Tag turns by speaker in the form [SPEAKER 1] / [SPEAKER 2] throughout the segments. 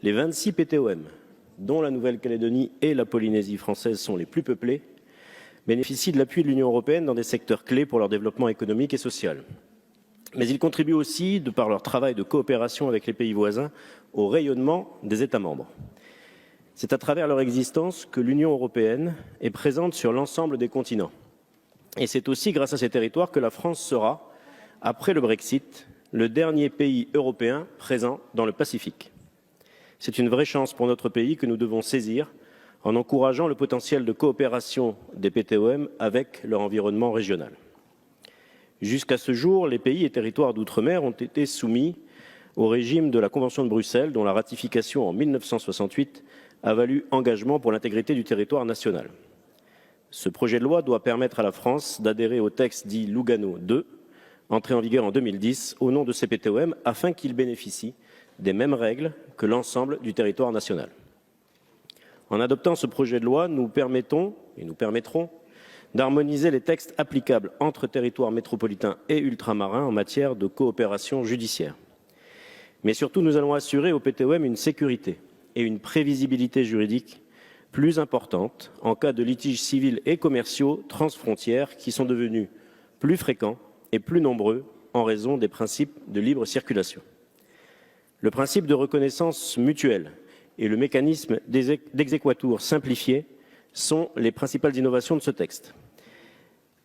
[SPEAKER 1] Les 26 PTOM, dont la Nouvelle-Calédonie et la Polynésie française sont les plus peuplées, bénéficient de l'appui de l'Union européenne dans des secteurs clés pour leur développement économique et social. Mais ils contribuent aussi, de par leur travail de coopération avec les pays voisins, au rayonnement des États membres. C'est à travers leur existence que l'Union européenne est présente sur l'ensemble des continents. Et c'est aussi grâce à ces territoires que la France sera, après le Brexit, le dernier pays européen présent dans le Pacifique. C'est une vraie chance pour notre pays que nous devons saisir en encourageant le potentiel de coopération des PTOM avec leur environnement régional. Jusqu'à ce jour, les pays et territoires d'outre-mer ont été soumis au régime de la Convention de Bruxelles, dont la ratification en 1968 a valu engagement pour l'intégrité du territoire national. Ce projet de loi doit permettre à la France d'adhérer au texte dit Lugano II, entré en vigueur en 2010, au nom de ces PTOM, afin qu'il bénéficie des mêmes règles que l'ensemble du territoire national. En adoptant ce projet de loi, nous permettrons d'harmoniser les textes applicables entre territoires métropolitains et ultramarins en matière de coopération judiciaire. Mais surtout, nous allons assurer aux PTOM une sécurité et une prévisibilité juridique plus importante en cas de litiges civils et commerciaux transfrontières qui sont devenus plus fréquents et plus nombreux en raison des principes de libre circulation. Le principe de reconnaissance mutuelle et le mécanisme d'exequatur simplifié sont les principales innovations de ce texte.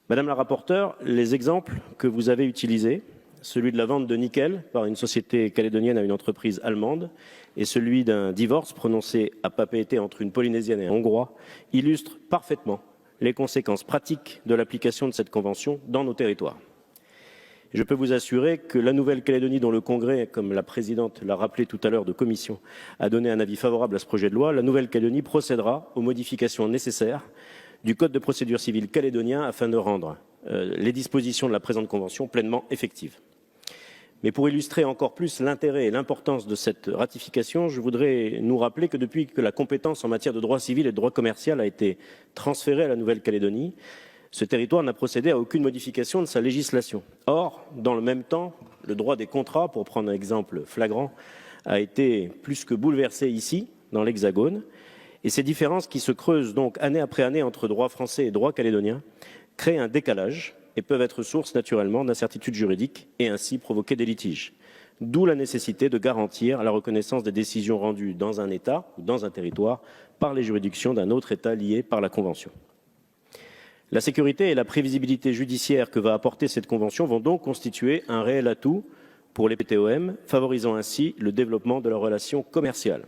[SPEAKER 1] Madame la rapporteure, les exemples que vous avez utilisés, celui de la vente de nickel par une société calédonienne à une entreprise allemande et celui d'un divorce prononcé à Papeete entre une Polynésienne et un Hongrois, illustrent parfaitement les conséquences pratiques de l'application de cette convention dans nos territoires. Je peux vous assurer que la Nouvelle-Calédonie, dont le Congrès, comme la présidente l'a rappelé tout à l'heure de commission, a donné un avis favorable à ce projet de loi, la Nouvelle-Calédonie procédera aux modifications nécessaires du Code de procédure civile calédonien afin de rendre les dispositions de la présente convention pleinement effectives. Mais pour illustrer encore plus l'intérêt et l'importance de cette ratification, je voudrais nous rappeler que depuis que la compétence en matière de droit civil et de droit commercial a été transférée à la Nouvelle-Calédonie, ce territoire n'a procédé à aucune modification de sa législation. Or, dans le même temps, le droit des contrats, pour prendre un exemple flagrant, a été plus que bouleversé ici, dans l'Hexagone. Et ces différences qui se creusent donc année après année entre droit français et droit calédonien créent un décalage et peuvent être source naturellement d'incertitudes juridiques et ainsi provoquer des litiges. D'où la nécessité de garantir la reconnaissance des décisions rendues dans un État ou dans un territoire par les juridictions d'un autre État lié par la Convention. La sécurité et la prévisibilité judiciaire que va apporter cette convention vont donc constituer un réel atout pour les PTOM, favorisant ainsi le développement de leurs relations commerciales.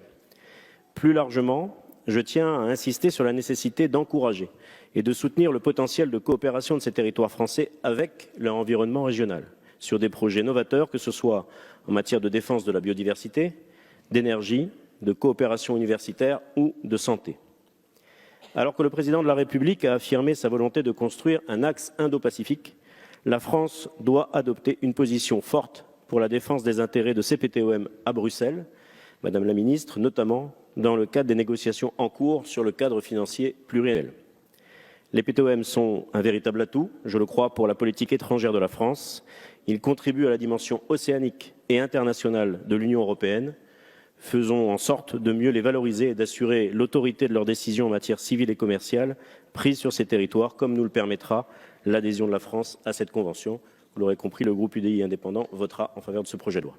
[SPEAKER 1] Plus largement, je tiens à insister sur la nécessité d'encourager et de soutenir le potentiel de coopération de ces territoires français avec leur environnement régional, sur des projets novateurs, que ce soit en matière de défense de la biodiversité, d'énergie, de coopération universitaire ou de santé. Alors que le président de la République a affirmé sa volonté de construire un axe Indo-Pacifique, la France doit adopter une position forte pour la défense des intérêts de ces PTOM à Bruxelles, Madame la Ministre, notamment dans le cadre des négociations en cours sur le cadre financier pluriannuel. Les PTOM sont un véritable atout, je le crois, pour la politique étrangère de la France. Ils contribuent à la dimension océanique et internationale de l'Union européenne. Faisons en sorte de mieux les valoriser et d'assurer l'autorité de leurs décisions en matière civile et commerciale prises sur ces territoires, comme nous le permettra l'adhésion de la France à cette convention. Vous l'aurez compris, le groupe UDI indépendant votera en faveur de ce projet de loi.